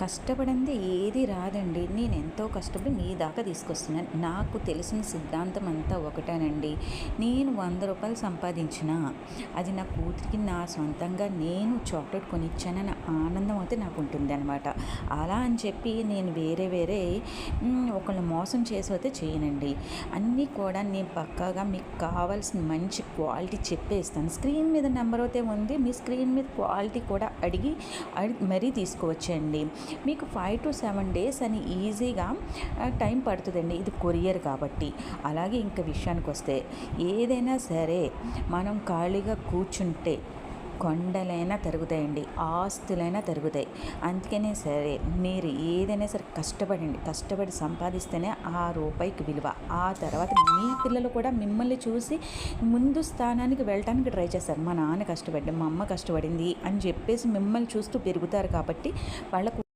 కష్టపడింది ఏది రాదండి. నేనెంతో కష్టపడి మీ దాకా తీసుకొస్తున్నాను. నాకు తెలిసిన సిద్ధాంతం అంతా ఒకటేనండి. నేను రూ. 100 సంపాదించినా, అది నా కూతురికి నా సొంతంగా నేను చాక్లెట్ కొనిచ్చానన్న ఆనందం అయితే నాకుంటుందనమాట. అలా అని చెప్పి నేను వేరే ఒకళ్ళని మోసం చేసి అయితే చేయనండి. అన్నీ కూడా నేను పక్కాగా మీకు కావాల్సిన మంచి క్వాలిటీ చెప్పేస్తాను. స్క్రీన్ మీద నెంబర్ అయితే ఉంది. మీ స్క్రీన్ మీద క్వాలిటీ కూడా అడిగి మరీ తీసుకోవచ్చండి. మీకు 5 to 7 days అని ఈజీగా టైం పడుతుందండి. ఇది కొరియర్ కాబట్టి. అలాగే ఇంక విషయానికి వస్తే, ఏదైనా సరే మనం ఖాళీగా కూర్చుంటే కొండలైనా తరుగుతాయండి, ఆస్తులైనా తరుగుతాయి. అందుకనే సరే మీరు ఏదైనా సరే కష్టపడి సంపాదిస్తేనే ఆ రూపాయికి విలువ. ఆ తర్వాత మీ పిల్లలు కూడా మిమ్మల్ని చూసి ముందు స్థానానికి వెళ్ళటానికి ట్రై చేస్తారు. మా నాన్న కష్టపడ్డాడు, మా అమ్మ కష్టపడింది అని చెప్పేసి మిమ్మల్ని చూస్తూ పెరుగుతారు. కాబట్టి వాళ్ళకు